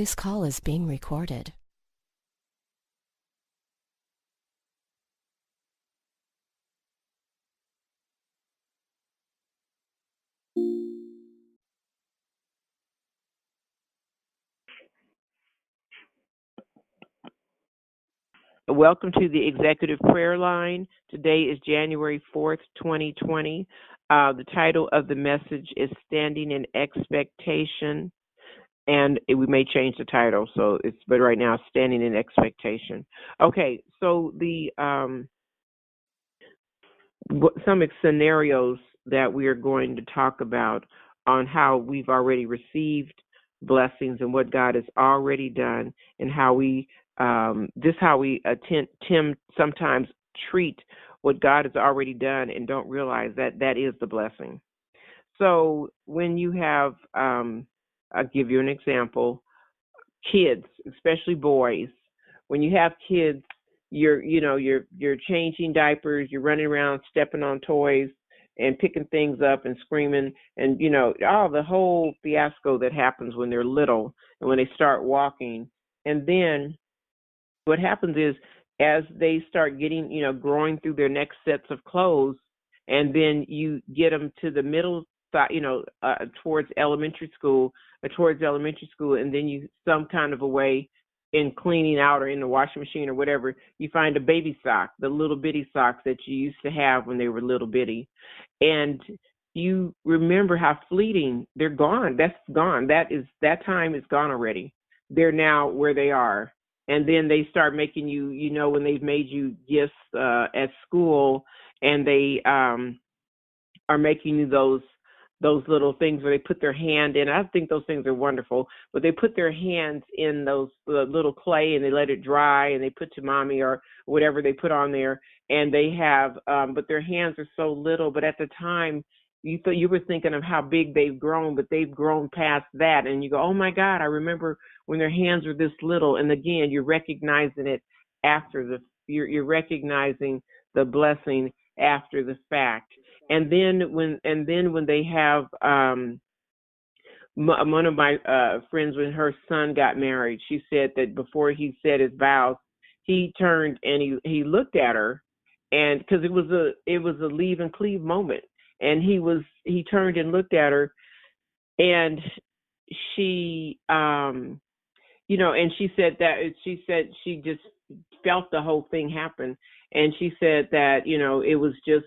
This call is being recorded. Welcome to the Executive Prayer Line. Today is January 4th, 2020. The title of the message is Standing in Expectation, and we may change the title, but right now, Standing in Expectation. Okay, so some scenarios that we are going to talk about on how we've already received blessings and what God has already done, and how we sometimes treat what God has already done and don't realize that that is the blessing. So when you have, I'll give you an example, kids, especially boys. When you have kids, you're changing diapers, you're running around stepping on toys and picking things up and screaming, and the whole fiasco that happens when they're little and when they start walking. And then what happens is, as they start getting, growing through their next sets of clothes, and then you get them to the middle side, towards elementary school, and then you, some kind of a way in cleaning out or in the washing machine or whatever, you find a baby sock, the little bitty socks that you used to have when they were little bitty. And you remember how fleeting they're gone. That's gone. That time is gone already. They're now where they are. And then they start making you, when they've made you gifts at school, and they are making you those little things where they put their hand in. I think those things are wonderful, but they put their hands in those little clay and they let it dry, and they put to mommy or whatever they put on there, and they have, but their hands are so little. But at the time, you were thinking of how big they've grown, but they've grown past that, and you go, oh my God, I remember when their hands were this little. And again, you're recognizing it after you're recognizing the blessing after the fact. And then when they have, one of my friends, when her son got married, she said that before he said his vows, he turned and he looked at her, and because it was a leave and cleave moment, and he turned and looked at her, and she and she said she just felt the whole thing happen. And she said that it was just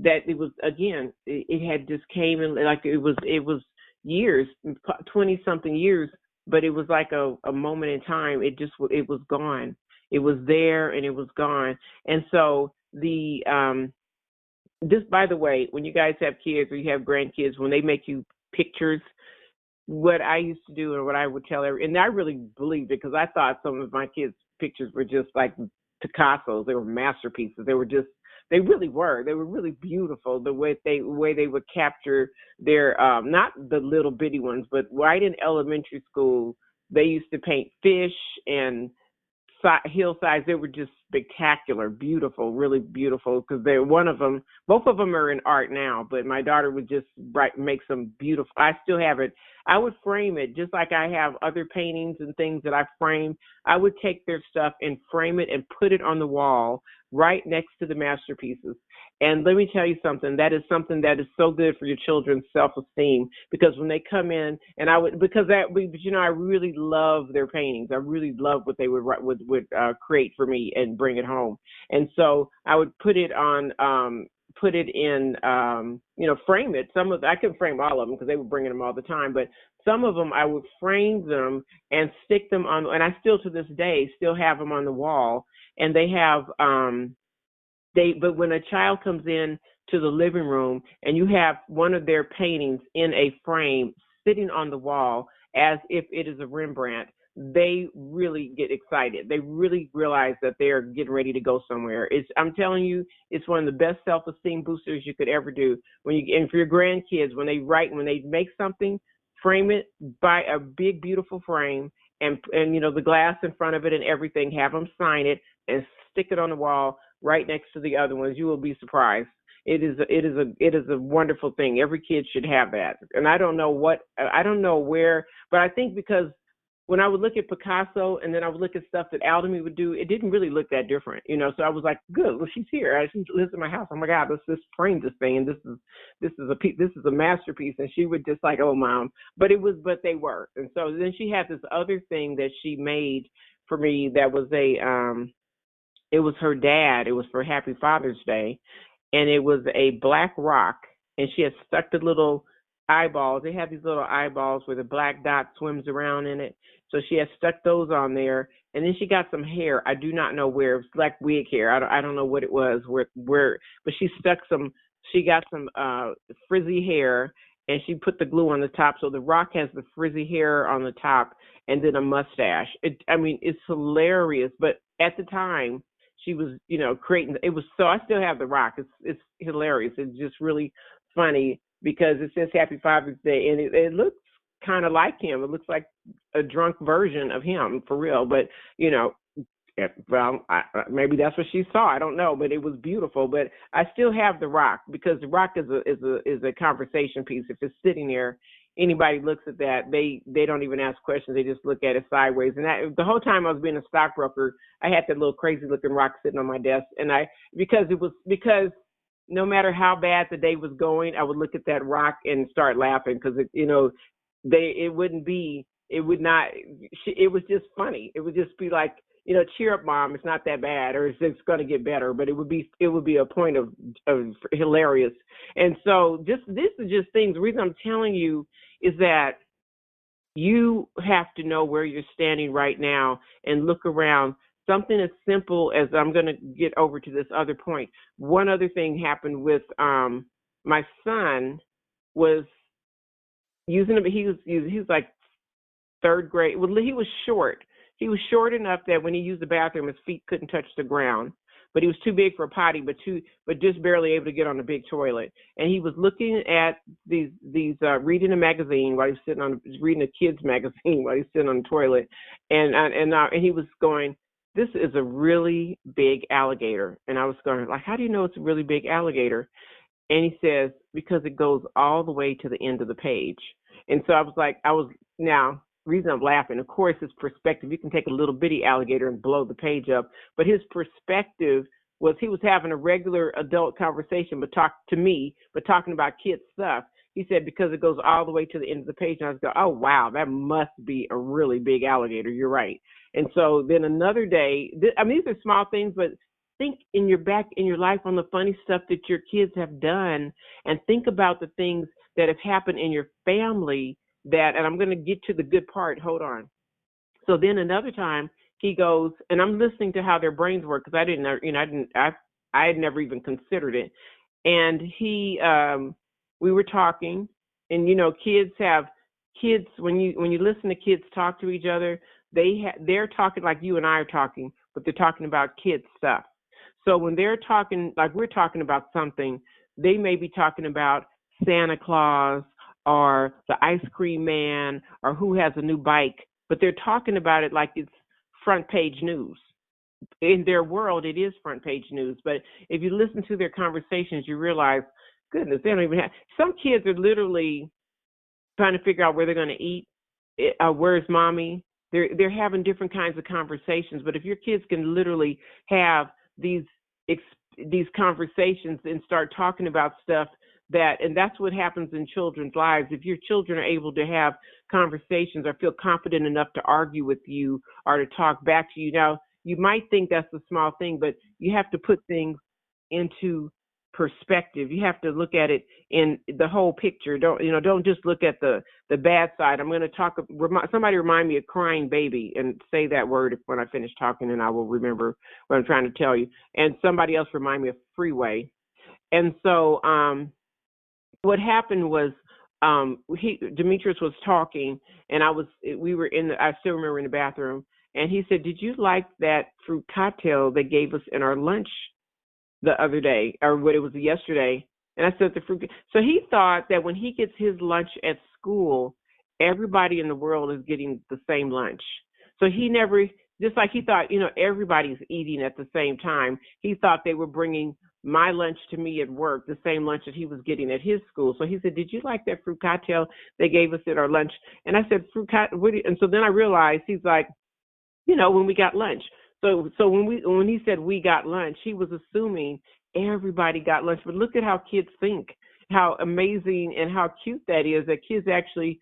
that it was, again, it had just came in, like it was years, 20 something years, but it was like a moment in time. It was gone. It was there and it was gone. And so just by the way, when you guys have kids or you have grandkids, when they make you pictures, what I used to do and what I would tell and I really believed it, because I thought some of my kids' pictures were just like Picasso's. They were masterpieces. They really were. They were really beautiful, the way they would capture their, not the little bitty ones, but right in elementary school, they used to paint fish and hillsides. They were just spectacular, beautiful, really beautiful, because both of them are in art now, but my daughter would just make some beautiful. I still have it. I would frame it just like I have other paintings and things that I frame. I would take their stuff and frame it and put it on the wall right next to the masterpieces. And let me tell you something, that is something that is so good for your children's self-esteem, because when they come in, and I really love their paintings. I really love what they would create for me and bring it home. And so I would put it on, frame it. I couldn't frame all of them because they were bringing them all the time, but some of them I would frame them and stick them on, and I still to this day still have them on the wall. And they have, but when a child comes in to the living room and you have one of their paintings in a frame sitting on the wall as if it is a Rembrandt, they really get excited. They really realize that they're getting ready to go somewhere. I'm telling you, it's one of the best self-esteem boosters you could ever do. And for your grandkids, when they make something, frame it, buy a big, beautiful frame, and the glass in front of it and everything, have them sign it and stick it on the wall right next to the other ones. You will be surprised. It is a wonderful thing. Every kid should have that. And I don't know where, but I think because when I would look at Picasso and then I would look at stuff that Aldemy would do, it didn't really look that different, you know. So I was like, good, well, she's here. She lives in my house. Oh my God, let's just frame this thing, and this is a masterpiece. And she would just like, oh, Mom, but they were. And so then she had this other thing that she made for me that was it was her dad. It was for Happy Father's Day, and it was a black rock, and she had stuck the little eyeballs. They have these little eyeballs where the black dot swims around in it. So she had stuck those on there, and then she got some hair. I do not know where. It was like wig hair. I don't know what it was. Where, but she stuck some. She got some frizzy hair, and she put the glue on the top. So the rock has the frizzy hair on the top, and then a mustache. I mean, it's hilarious. But at the time, she was, you know, creating. It was so. I still have the rock. It's hilarious. It's just really funny because it says Happy Father's Day, and it looks kind of like him. It looks like a drunk version of him, for real. But, you know, maybe that's what she saw. I don't know, but it was beautiful. But I still have the rock because the rock is a conversation piece. If it's sitting there, anybody looks at that, they don't even ask questions. They just look at it sideways. And the whole time I was being a stockbroker, I had that little crazy looking rock sitting on my desk, and because no matter how bad the day was going, I would look at that rock and start laughing because it was just funny. It would just be like, you know, cheer up, Mom, it's not that bad, or it's going to get better. But it would be a point of hilarious. And so this is just things. The reason I'm telling you is that you have to know where you're standing right now and look around. Something as simple as, I'm going to get over to this other point. One other thing happened with my son was using, he was like third grade. Well, he was short. He was short enough that when he used the bathroom, his feet couldn't touch the ground. But he was too big for a potty, but just barely able to get on the big toilet. And he was looking at these reading a magazine while he was reading a kid's magazine while he was sitting on the toilet, and he was going, "This is a really big alligator." And I was going, like, "How do you know it's a really big alligator?" And he says, "Because it goes all the way to the end of the page." And so I was like, now, reason I'm laughing, of course, his perspective, you can take a little bitty alligator and blow the page up, but his perspective was he was having a regular adult conversation, but talking about kid stuff. He said, because it goes all the way to the end of the page. And I was going, oh, wow, that must be a really big alligator. You're right. And so then another day, these are small things, but think in your life on the funny stuff that your kids have done, and think about the things that have happened in your family and I'm going to get to the good part. Hold on. So then another time he goes, and I'm listening to how their brains work because I had never even considered it. And we were talking, and kids when you listen to kids talk to each other, they're talking like you and I are talking, but they're talking about kids stuff. So when they're talking like we're talking about something, they may be talking about Santa Claus or the ice cream man or who has a new bike, but they're talking about it like it's front page news. In their world, it is front page news. But if you listen to their conversations, you realize, goodness, they don't even have. Some kids are literally trying to figure out where they're going to eat. Where's mommy? They're having different kinds of conversations. But if your kids can literally have these conversations and start talking about stuff, and that's what happens in children's lives. If your children are able to have conversations or feel confident enough to argue with you or to talk back to you, now you might think that's a small thing, but you have to put things into perspective. You have to look at it in the whole picture. Don't just look at the bad side. I'm going to somebody remind me of crying baby and say that word when I finish talking, and I will remember what I'm trying to tell you. And somebody else remind me of freeway. And so what happened was Demetrius was talking, and I still remember in the bathroom, and he said, "Did you like that fruit cocktail they gave us in our lunch the other day, or what it was yesterday?" And I said, "The fruit." So he thought that when he gets his lunch at school, everybody in the world is getting the same lunch. So he never, just like he thought, everybody's eating at the same time. He thought they were bringing my lunch to me at work, the same lunch that he was getting at his school. So he said, "Did you like that fruit cocktail they gave us at our lunch?" And I said, "Fruit cocktail?" And so then I realized he's like, when we got lunch. So when he said we got lunch, he was assuming everybody got lunch. But look at how kids think, how amazing and how cute that is, that kids actually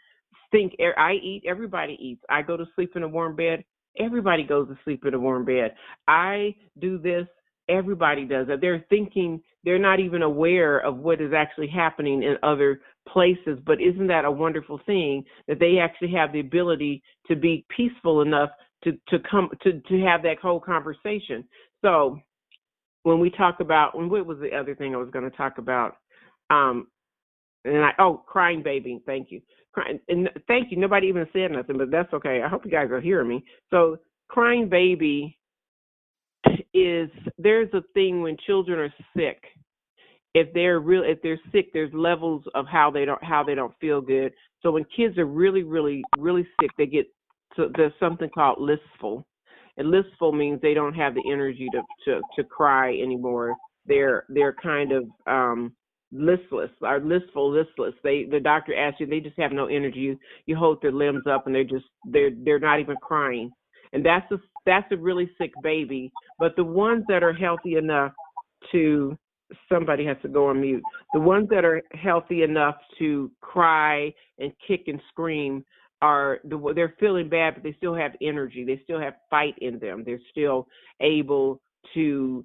think I eat, everybody eats. I go to sleep in a warm bed, everybody goes to sleep in a warm bed. I do this, everybody does it. They're thinking, they're not even aware of what is actually happening in other places. But isn't that a wonderful thing that they actually have the ability to be peaceful enough to come to have that whole conversation? So when we talk about, what was the other thing I was going to talk about? Crying baby. Thank you. Crying, and thank you. Nobody even said nothing, but that's okay. I hope you guys are hearing me. So crying baby there's a thing when children are sick. If they're sick, there's levels of how they don't feel good. So when kids are really, really, really sick, there's something called listful. And listful means they don't have the energy to cry anymore. They're kind of listless, or listless. The doctor asks you, they just have no energy. You hold their limbs up and they're not even crying. And that's a really sick baby. But the ones that are healthy enough to, somebody has to go on mute. The ones that are healthy enough to cry and kick and scream they're feeling bad, but they still have energy. They still have fight in them. They're still able to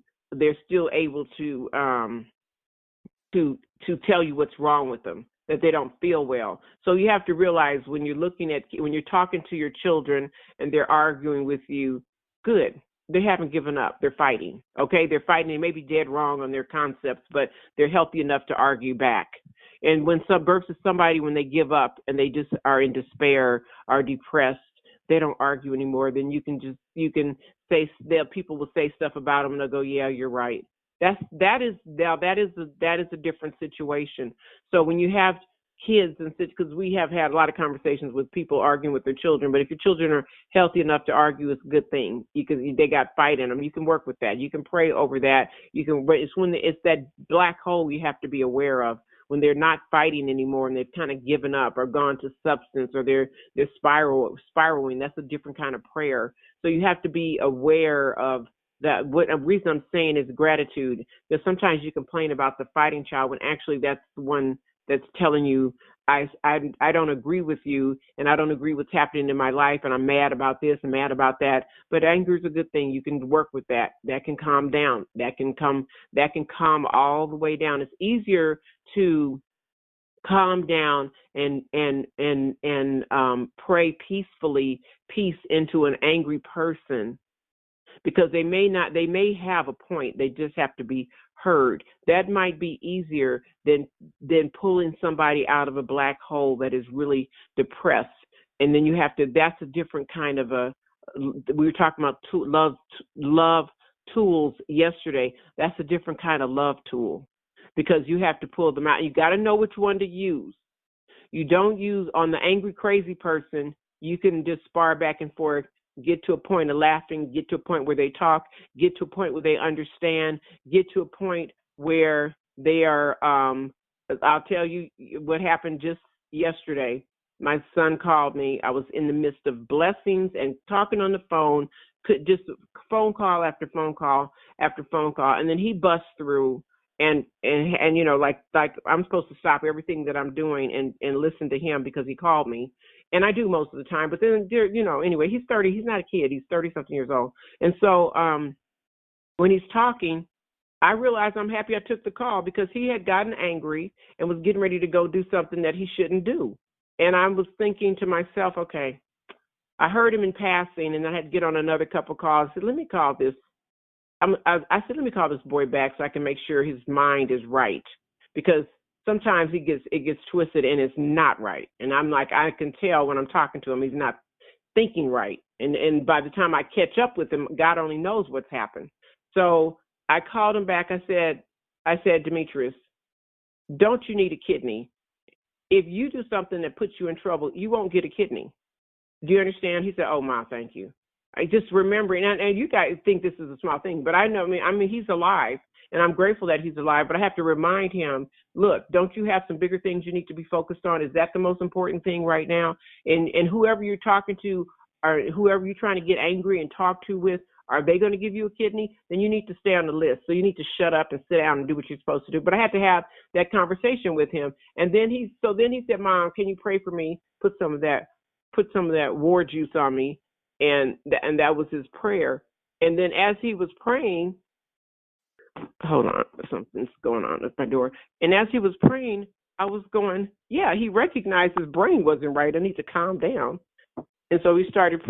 tell you what's wrong with them, that they don't feel well. So you have to realize when you're talking to your children and they're arguing with you, good. They haven't given up. They're fighting. Okay, they're fighting. They may be dead wrong on their concepts, but they're healthy enough to argue back. And versus somebody, when they give up and they just are in despair, are depressed, they don't argue anymore. Then you can say, people will say stuff about them and they'll go, "Yeah, you're right." That is a different situation. So when you have kids, and because we have had a lot of conversations with people arguing with their children, but if your children are healthy enough to argue, it's a good thing. They got fight in them. You can work with that. You can pray over that. It's that black hole you have to be aware of, when they're not fighting anymore and they've kind of given up or gone to substance, or they're spiraling. That's a different kind of prayer. So you have to be aware of that. What a reason I'm saying is gratitude, because sometimes you complain about the fighting child when actually that's the one that's telling you, I don't agree with you, and I don't agree what's happening in my life, and I'm mad about this and mad about that. But anger is a good thing. You can work with that. That can calm down. That can calm all the way down. It's easier to calm down and pray peace into an angry person, because they may have a point. They just have to be heard. That might be easier than pulling somebody out of a black hole that is really depressed. And then that's a different kind of we were talking about love tools yesterday. That's a different kind of love tool, because you have to pull them out. You got to know which one to use. You don't use on the angry, crazy person. You can just spar back and forth, get to a point of laughing, get to a point where they talk, get to a point where they understand, get to a point where they are, I'll tell you what happened just yesterday. My son called me. I was in the midst of blessings and talking on the phone, just phone call after phone call after phone call. And then he busts through and like I'm supposed to stop everything that I'm doing and listen to him because he called me. And I do most of the time, but then anyway, he's 30, he's not a kid, he's 30 something years old. And so when he's talking, I realized I'm happy I took the call, because he had gotten angry and was getting ready to go do something that he shouldn't do. And I was thinking to myself, okay, I heard him in passing, and I had to get on another couple calls. I said, let me call this boy back so I can make sure his mind is right, because sometimes it gets twisted and it's not right. And I'm like, I can tell when I'm talking to him, he's not thinking right. And by the time I catch up with him, God only knows what's happened. So I called him back. I said, Demetrius, don't you need a kidney? If you do something that puts you in trouble, you won't get a kidney. Do you understand? He said, oh, Ma, thank you. I just remembering, and you guys think this is a small thing, but I mean, he's alive, and I'm grateful that he's alive, but I have to remind him, look, don't you have some bigger things you need to be focused on? Is that the most important thing right now? And whoever you're talking to, or whoever you're trying to get angry and talk to with, are they going to give you a kidney? Then you need to stay on the list. So you need to shut up and sit down and do what you're supposed to do. But I had to have that conversation with him. And then he said, Mom, can you pray for me? Put some of that war juice on me. And that was his prayer. And then as he was praying, hold on, something's going on at my door. And as he was praying, I was going, yeah, he recognized his brain wasn't right. I need to calm down. And so we started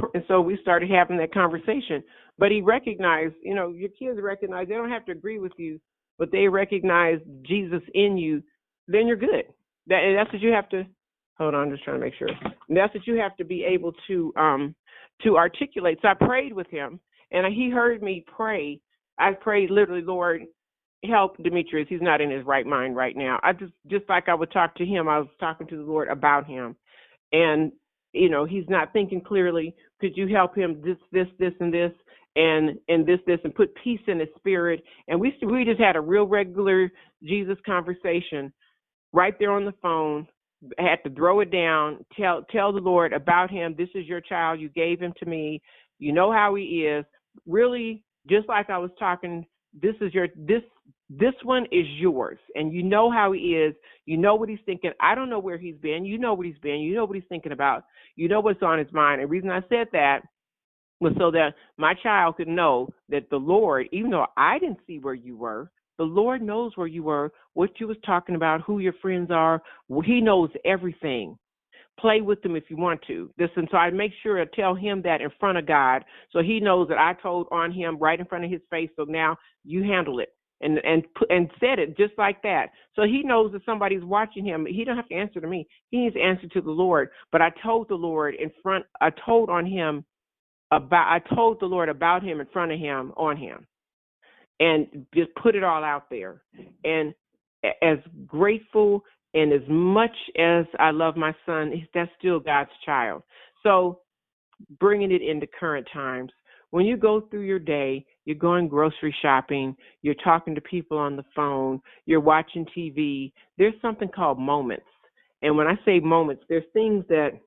having that conversation. But he recognized, your kids recognize, they don't have to agree with you, but they recognize Jesus in you, then you're good. That's what you have to, hold on, I'm just trying to make sure. That's what you have to be able to articulate. So I prayed with him, and he heard me pray. I prayed literally, Lord, help Demetrius. He's not in his right mind right now. I just like I would talk to him, I was talking to the Lord about him. And he's not thinking clearly. Could you help him this, and this, and this, and put peace in his spirit? And we just had a real regular Jesus conversation right there on the phone. I had to throw it down, tell the Lord about him. This is your child. You gave him to me. You know how he is. Really, just like I was talking, this one is yours, and you know how he is. You know what he's thinking. I don't know where he's been. You know what he's been. You know what he's thinking about. You know what's on his mind. And the reason I said that was so that my child could know that the Lord, even though I didn't see where you were, the Lord knows where you were, what you was talking about, who your friends are. He knows everything. Play with them if you want to. Listen, so I make sure to tell him that in front of God, so he knows that I told on him right in front of his face. So now you handle it, and said it just like that. So he knows that somebody's watching him. He don't have to answer to me. He needs to answer to the Lord. But I told the Lord I told the Lord about him in front of him, on him, and just put it all out there. And as grateful and as much as I love my son, that's still God's child. So bringing it into current times, when you go through your day, you're going grocery shopping, you're talking to people on the phone, you're watching TV, there's something called moments. And when I say moments, there's things that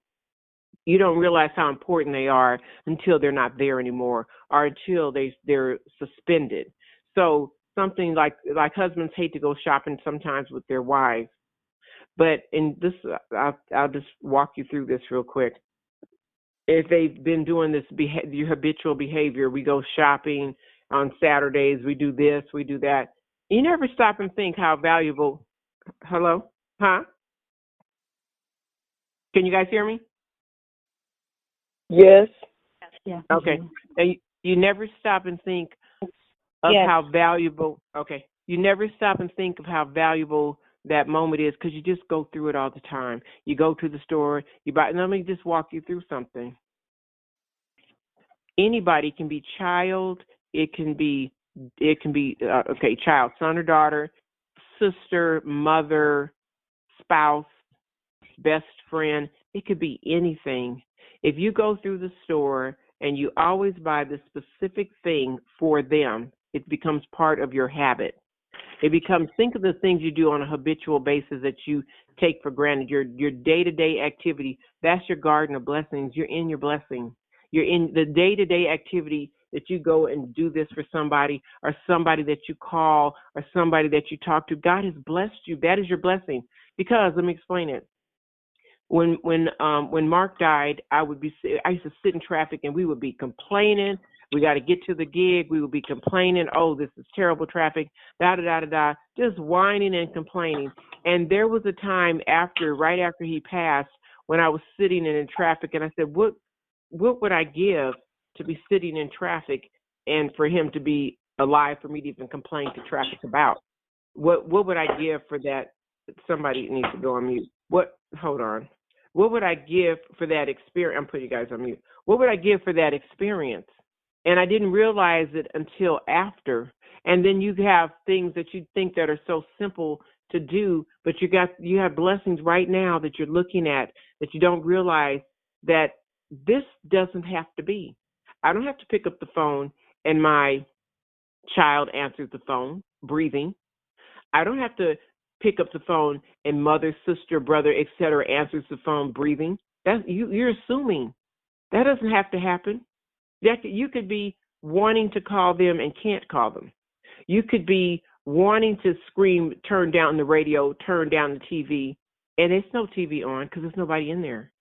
you don't realize how important they are until they're not there anymore, or until they're suspended. So something like husbands hate to go shopping sometimes with their wives. But in this, I'll just walk you through this real quick. If they've been doing this habitual behavior, we go shopping on Saturdays, we do this, we do that. You never stop and think how valuable. Hello? Huh? Can you guys hear me? Yes. Yeah. Okay. And you never stop and think of how valuable. Okay. You never stop and think of how valuable that moment is, because you just go through it all the time. You go to the store, you buy. Let me just walk you through something. Anybody can be child. It can be child, son or daughter, sister, mother, spouse, best friend. It could be anything. If you go through the store and you always buy the specific thing for them, it becomes part of your habit. Think of the things you do on a habitual basis that you take for granted, your day-to-day activity. That's your garden of blessings. You're in your blessing. You're in the day-to-day activity that you go and do this for somebody, or somebody that you call, or somebody that you talk to. God has blessed you. That is your blessing. Because, let me explain it. When Mark died, I used to sit in traffic and we would be complaining. We got to get to the gig. We would be complaining. Oh, this is terrible traffic. Just whining and complaining. And there was a time right after he passed, when I was sitting in traffic, and I said, what would I give to be sitting in traffic and for him to be alive, for me to even complain to traffic about? What would I give for that? Somebody needs to go on mute. Hold on. What would I give for that experience? I'm putting you guys on mute. What would I give for that experience? And I didn't realize it until after. And then you have things that you think that are so simple to do, but you have blessings right now that you're looking at that you don't realize that this doesn't have to be. I don't have to pick up the phone and my child answers the phone. breathing. I don't have to pick up the phone and mother, sister, brother, etc. answers the phone breathing. You're assuming. That doesn't have to happen. You could be wanting to call them and can't call them. You could be wanting to scream, turn down the radio, turn down the TV, and there's no TV on because there's nobody in there.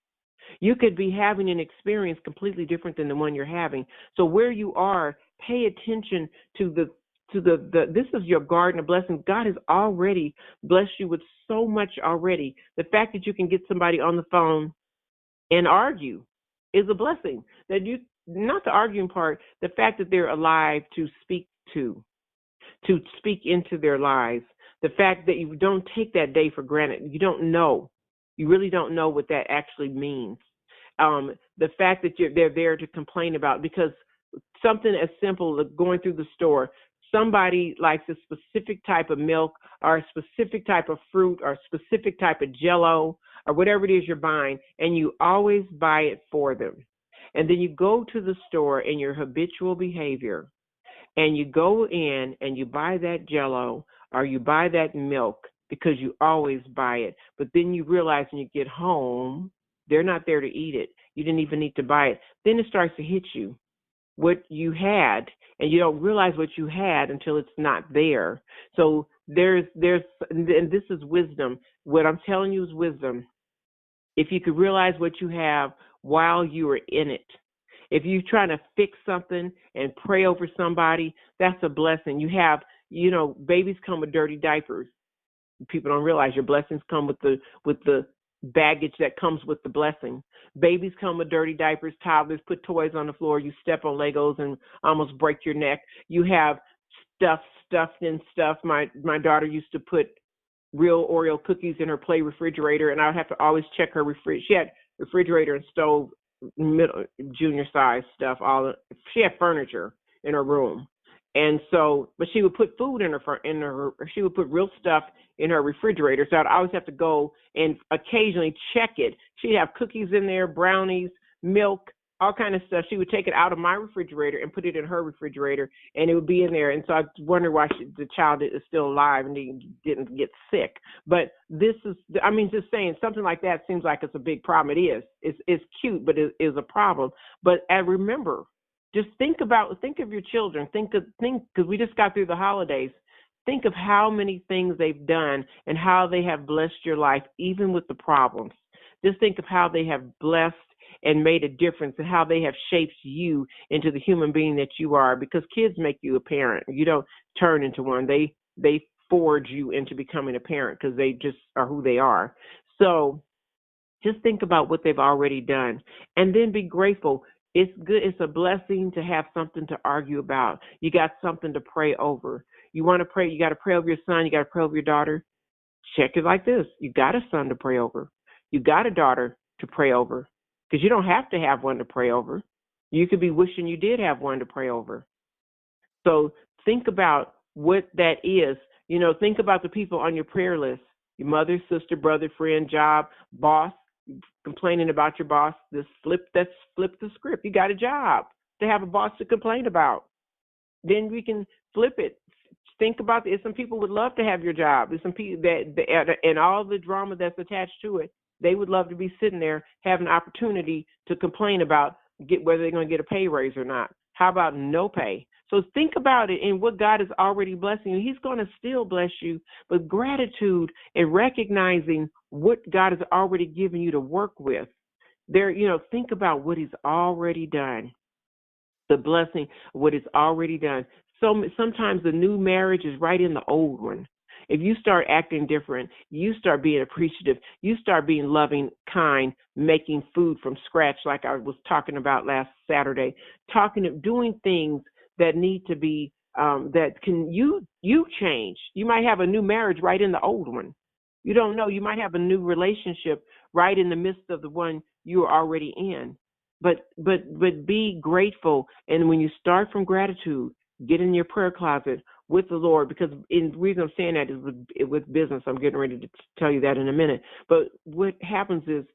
You could be having an experience completely different than the one you're having. So where you are, pay attention to this is your garden of blessings. God has already blessed you with so much already. The fact that you can get somebody on the phone and argue is a blessing. Not the arguing part, the fact that they're alive to speak into their lives. The fact that you don't take that day for granted. You don't know. You really don't know what that actually means. The fact that they're there to complain about, because something as simple as going through the store, somebody likes a specific type of milk or a specific type of fruit or a specific type of Jell-O or whatever it is you're buying, and you always buy it for them. And then you go to the store in your habitual behavior, and you go in and you buy that Jell-O or you buy that milk because you always buy it. But then you realize when you get home, they're not there to eat it. You didn't even need to buy it. Then it starts to hit you what you had, and you don't realize what you had until it's not there. So and this is wisdom. What I'm telling you is wisdom. If you could realize what you have while you are in it. If you're trying to fix something and pray over somebody, that's a blessing. You have, babies come with dirty diapers. People don't realize your blessings come with the baggage that comes with the blessing. Babies come with dirty diapers. Toddlers put toys on the floor. You step on Legos and almost break your neck. You have stuffed in stuff. My daughter used to put real Oreo cookies in her play refrigerator, and I would have to always check her refrigerator. She had refrigerator and stove, middle junior size stuff. She had furniture in her room, and so, but she would put food she would put real stuff in her refrigerator. So I'd always have to go and occasionally check it. She'd have cookies in there, brownies, milk, all kind of stuff. She would take it out of my refrigerator and put it in her refrigerator, and it would be in there. And so I wonder why the child is still alive and didn't get sick. But this is, just saying something like that seems like it's a big problem. It is. It's cute, but it is a problem. But remember, just think of your children. Think because we just got through the holidays. Think of how many things they've done and how they have blessed your life, even with the problems. Just think of how they have blessed and made a difference, and how they have shaped you into the human being that you are, because kids make you a parent. You don't turn into one. They forge you into becoming a parent because they just are who they are. So just think about what they've already done, and then be grateful. It's good. It's a blessing to have something to argue about. You got something to pray over. You want to pray. You got to pray over your son. You got to pray over your daughter. Check it like this. You got a son to pray over. You got a daughter to pray over, because you don't have to have one to pray over. You could be wishing you did have one to pray over. So think about what that is. Think about the people on your prayer list, your mother, sister, brother, friend, job, boss, complaining about your boss. Flip the script. You got a job to have a boss to complain about. Then we can flip it. Think about it. Some people would love to have your job. There's some people and all the drama that's attached to it, they would love to be sitting there having an opportunity to complain about whether they're going to get a pay raise or not. How about no pay? So think about it and what God is already blessing you. He's going to still bless you, but gratitude and recognizing what God has already given you to work with. Think about what He's already done. The blessing, what He's already done. So sometimes the new marriage is right in the old one. If you start acting different, you start being appreciative, you start being loving, kind, making food from scratch like I was talking about last Saturday, doing things that need to be, that can you change. You might have a new marriage right in the old one. You don't know. You might have a new relationship right in the midst of the one you're already in. But be grateful. And when you start from gratitude, get in your prayer closet with the Lord, because the reason I'm saying that is with business. I'm getting ready to tell you that in a minute. But what happens is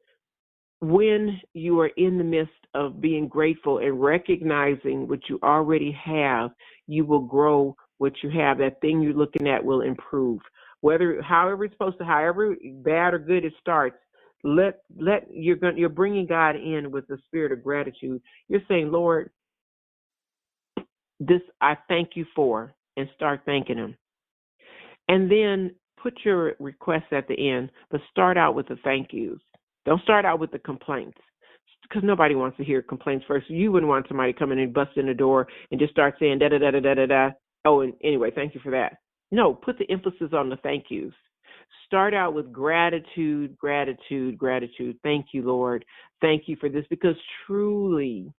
when you are in the midst of being grateful and recognizing what you already have, you will grow what you have, that thing you're looking at will improve. However bad or good it starts, you're bringing God in with the spirit of gratitude. You're saying, Lord, this I thank you for, and start thanking him. And then put your requests at the end, but start out with the thank yous. Don't start out with the complaints, because nobody wants to hear complaints first. You wouldn't want somebody coming and bust in the door and just start saying da da da da da da da. Oh, and anyway, thank you for that. No, put the emphasis on the thank yous. Start out with gratitude, gratitude, gratitude. Thank you, Lord. Thank you for this, because truly,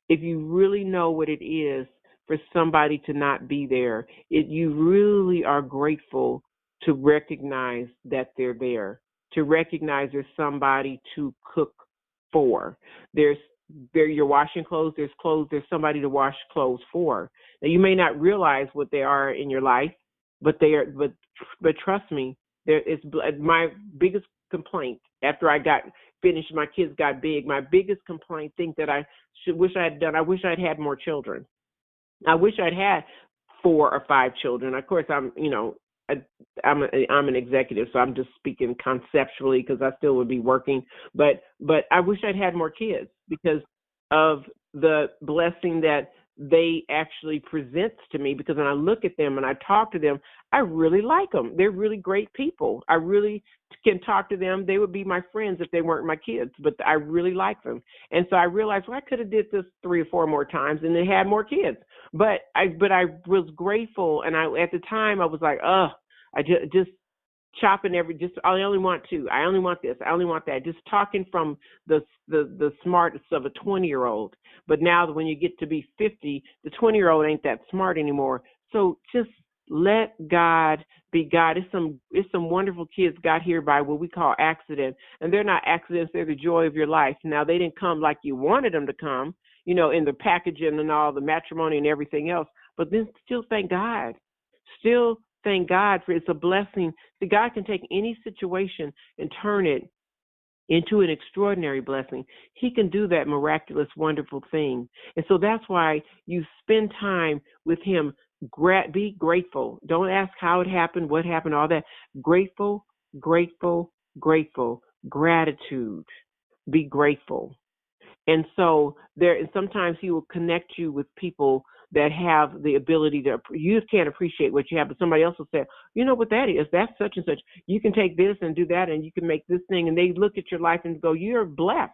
if you really know what it is for somebody to not be there, you really are grateful to recognize that they're there, to recognize there's somebody to cook for. You're washing clothes, there's somebody to wash clothes for. Now, you may not realize what they are in your life, but trust me, it's my biggest complaint after I got finished, my kids got big. My biggest complaint, thing that I wish I had done, I wish I'd had more children. I wish I'd had 4 or 5 children. Of course, I'm an executive, so I'm just speaking conceptually, because I still would be working. But I wish I'd had more kids, because of the blessing that they actually presents to me. Because when I look at them and I talk to them, I really like them. They're really great people. I really can talk to them. They would be my friends if they weren't my kids, but I really like them. And so I realized, well, I could have did this 3 or 4 more times and then had more kids. But I was grateful, and at the time I was like, I just chopping I only want 2. I only want this. I only want that. Just talking from the smartest of a 20-year-old. But now when you get to be 50, the 20-year-old ain't that smart anymore. So just let God be God. It's some wonderful kids got here by what we call accident, and they're not accidents. They're the joy of your life. Now, they didn't come like you wanted them to come, in the packaging and all the matrimony and everything else. But then still thank God. Still thank God for it's a blessing. See, God can take any situation and turn it into an extraordinary blessing. He can do that miraculous, wonderful thing. And so that's why you spend time with him. Be grateful. Don't ask how it happened, what happened, all that. Grateful, grateful, grateful. Gratitude. Be grateful. And so and sometimes he will connect you with people that have the ability you can't appreciate what you have, but somebody else will say, you know what that is? That's such and such. You can take this and do that, and you can make this thing. And they look at your life and go, you're blessed.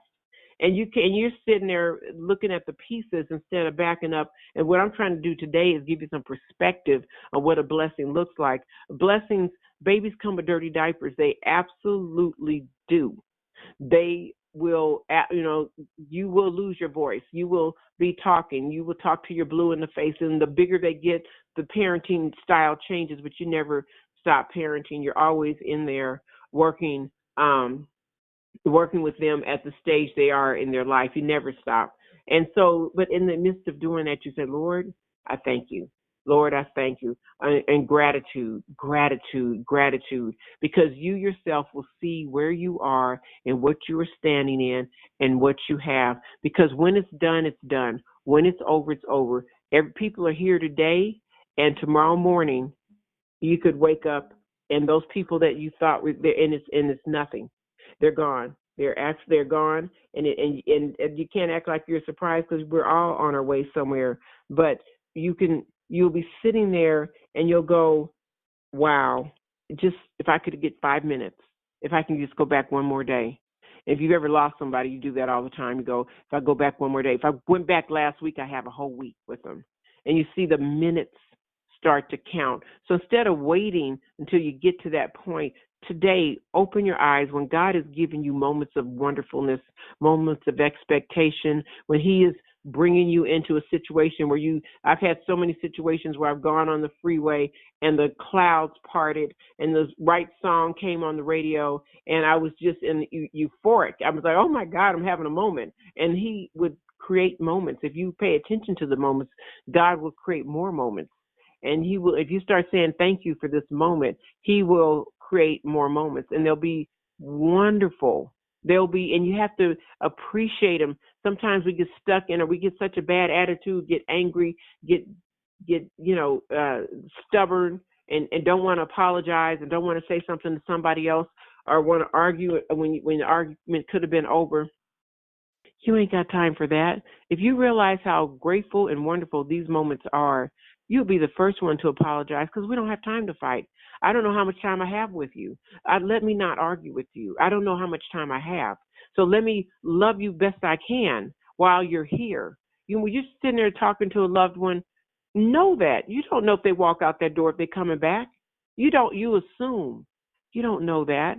And you're sitting there looking at the pieces instead of backing up. And what I'm trying to do today is give you some perspective on what a blessing looks like. Blessings, babies come with dirty diapers. They absolutely do. They will, you will lose your voice. You will be talking. You will talk to your blue in the face. And the bigger they get, the parenting style changes, but you never stop parenting. You're always in there working with them at the stage they are in their life. You never stop. And so, but in the midst of doing that, you say, Lord, I thank you. Lord, I thank you. And gratitude, gratitude, gratitude, because you yourself will see where you are and what you are standing in and what you have. Because when it's done, it's done. When it's over, it's over. People are here today, and tomorrow morning you could wake up and those people that you thought were there, and it's nothing. They're gone. They're gone, and you can't act like you're surprised, because we're all on our way somewhere. But you'll be sitting there and you'll go, wow, just if I could get 5 minutes, if I can just go back one more day. If you've ever lost somebody, you do that all the time. You go, if I go back one more day. If I went back last week, I have a whole week with them. And you see the minutes start to count. So instead of waiting until you get to that point, today, open your eyes when God is giving you moments of wonderfulness, moments of expectation, when he is bringing you into a situation where I've had so many situations where I've gone on the freeway and the clouds parted and the right song came on the radio and I was just euphoric. I was like, oh my God, I'm having a moment. And he would create moments. If you pay attention to the moments, God will create more moments. And he will, if you start saying thank you for this moment, he will create more moments, and they'll be wonderful. And you have to appreciate them. Sometimes we get stuck in, or we get such a bad attitude, get angry, get stubborn and don't want to apologize and don't want to say something to somebody else or want to argue when the argument could have been over. You ain't got time for that. If you realize how grateful and wonderful these moments are, you'll be the first one to apologize because we don't have time to fight. I don't know how much time I have with you. Let me not argue with you. I don't know how much time I have. So let me love you best I can while you're here. When you're sitting there talking to a loved one, know that. You don't know if they walk out that door, if they're coming back. You assume. You don't know that.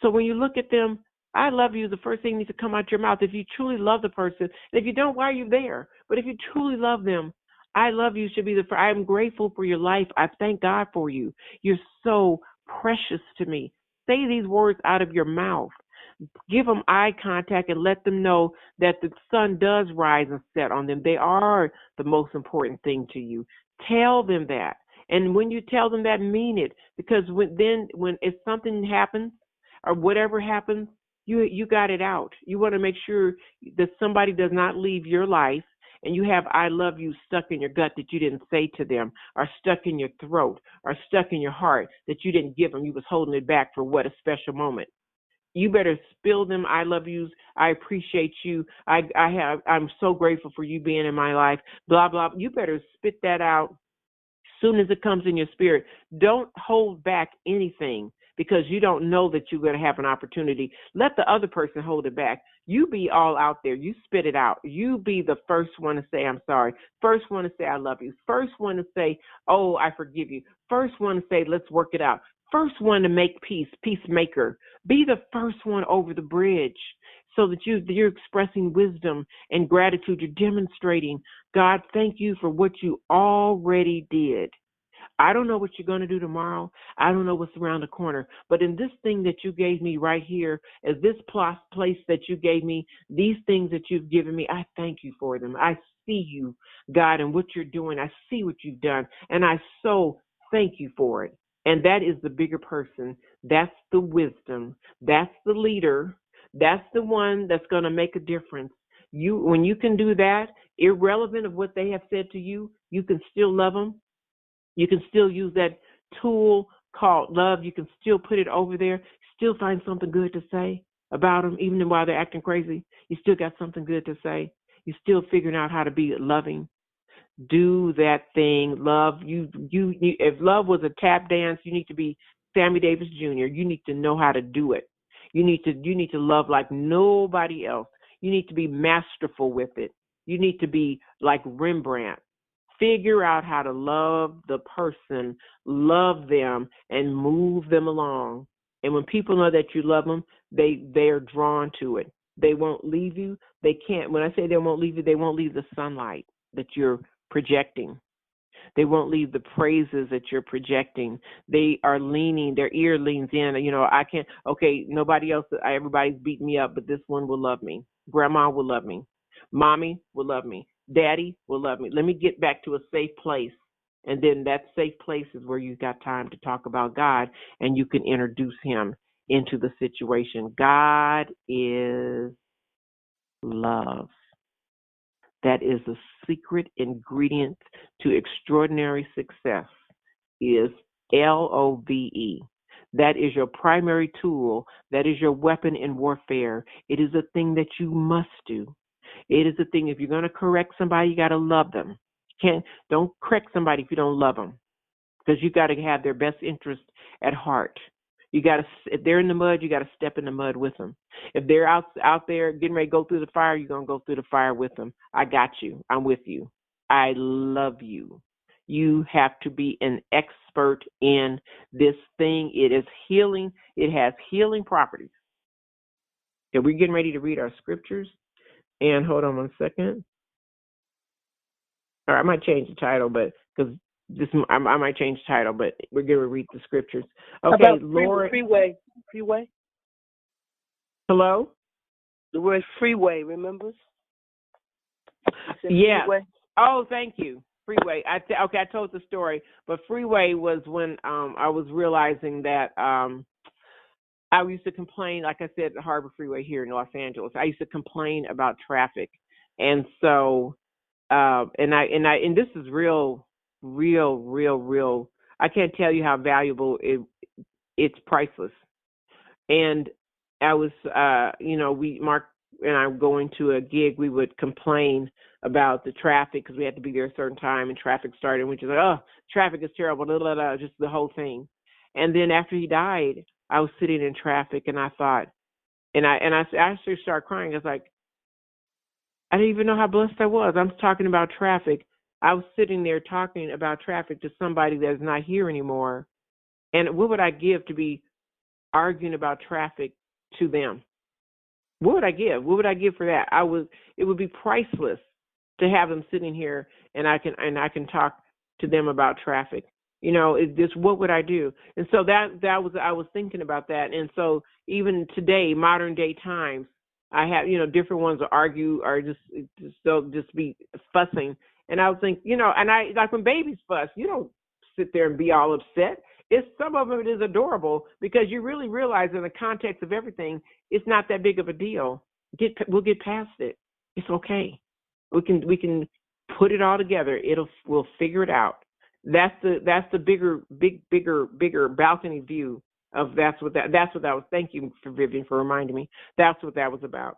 So when you look at them, I love you, the first thing needs to come out your mouth. If you truly love the person, and if you don't, why are you there? But if you truly love them, I love you should be I'm grateful for your life. I thank God for you. You're so precious to me. Say these words out of your mouth. Give them eye contact and let them know that the sun does rise and set on them. They are the most important thing to you. Tell them that. And when you tell them that, mean it. Because if something happens or whatever happens, you got it out. You want to make sure that somebody does not leave your life and you have I love you stuck in your gut that you didn't say to them, or stuck in your throat, or stuck in your heart that you didn't give them. You was holding it back for what a special moment. You better spill them I love yous. I appreciate you. I'm so grateful for you being in my life. Blah, blah. You better spit that out as soon as it comes in your spirit. Don't hold back anything because you don't know that you're going to have an opportunity. Let the other person hold it back. You be all out there. You spit it out. You be the first one to say, I'm sorry. First one to say, I love you. First one to say, oh, I forgive you. First one to say, let's work it out. First one to make peace, peacemaker. Be the first one over the bridge so that you're expressing wisdom and gratitude. You're demonstrating, God, thank you for what you already did. I don't know what you're going to do tomorrow. I don't know what's around the corner. But in this thing that you gave me right here, as this place that you gave me, these things that you've given me, I thank you for them. I see you, God, and what you're doing. I see what you've done. And I so thank you for it. And that is the bigger person. That's the wisdom. That's the leader. That's the one that's going to make a difference. When you can do that, irrelevant of what they have said to you, you can still love them. You can still use that tool called love. You can still put it over there, still find something good to say about them, even while they're acting crazy. You still got something good to say. You're still figuring out how to be loving. Do that thing. Love. If love was a tap dance, you need to be Sammy Davis Jr. You need to know how to do it. You need to love like nobody else. You need to be masterful with it. You need to be like Rembrandt. Figure out how to love the person, love them, and move them along. And when people know that you love them, they're drawn to it. They won't leave you. They can't. When I say they won't leave you, they won't leave the sunlight that you're projecting. They won't leave the praises that you're projecting. They are leaning, their ear leans in. I can't, okay, nobody else, everybody's beating me up, but this one will love me. Grandma will love me. Mommy will love me. Daddy will love me. Let me get back to a safe place. And then that safe place is where you've got time to talk about God and you can introduce him into the situation. God is love. That is the secret ingredient to extraordinary success is LOVE. That is your primary tool. That is your weapon in warfare. It is a thing that you must do. It is a thing. If you're going to correct somebody, you got to love them. Don't correct somebody if you don't love them, because you got to have their best interest at heart. You got to, if they're in the mud, you got to step in the mud with them. If they're out there getting ready to go through the fire, you're going to go through the fire with them. I got you. I'm with you. I love you. You have to be an expert in this thing. It is healing. It has healing properties. Okay, we're getting ready to read our scriptures. And hold on one second. Or I might change the title, but because I might change the title, but we're going to read the scriptures. Okay, about Lord. Freeway. Hello? The word freeway, remember? Yeah. Freeway. Oh, thank you. Freeway. I told the story, but freeway was when I was realizing that I used to complain, like I said, the Harbor Freeway here in Los Angeles. I used to complain about traffic, and so and this is real. real. I can't tell you how valuable it's priceless. And I was, Mark and I going to a gig, we would complain about the traffic because we had to be there a certain time and traffic started. And we just like, oh, traffic is terrible, blah, blah, blah, just the whole thing. And then after he died, I was sitting in traffic and I thought, and I actually started crying. I was like, I didn't even know how blessed I was. I'm talking about traffic. I was sitting there talking about traffic to somebody that is not here anymore. And what would I give to be arguing about traffic to them? What would I give? What would I give for that? It would be priceless to have them sitting here and I can talk to them about traffic. It's just, what would I do? And so I was thinking about that. And so even today, modern day times, I have, different ones will argue or they'll just be fussing. And I would think, and I, like when babies fuss, you don't sit there and be all upset. Some of it is adorable because you really realize in the context of everything, it's not that big of a deal. We'll get past it. It's okay. We can put it all together. We'll figure it out. That's the bigger balcony view of that's what that was. Thank you for Vivian for reminding me. That's what that was about.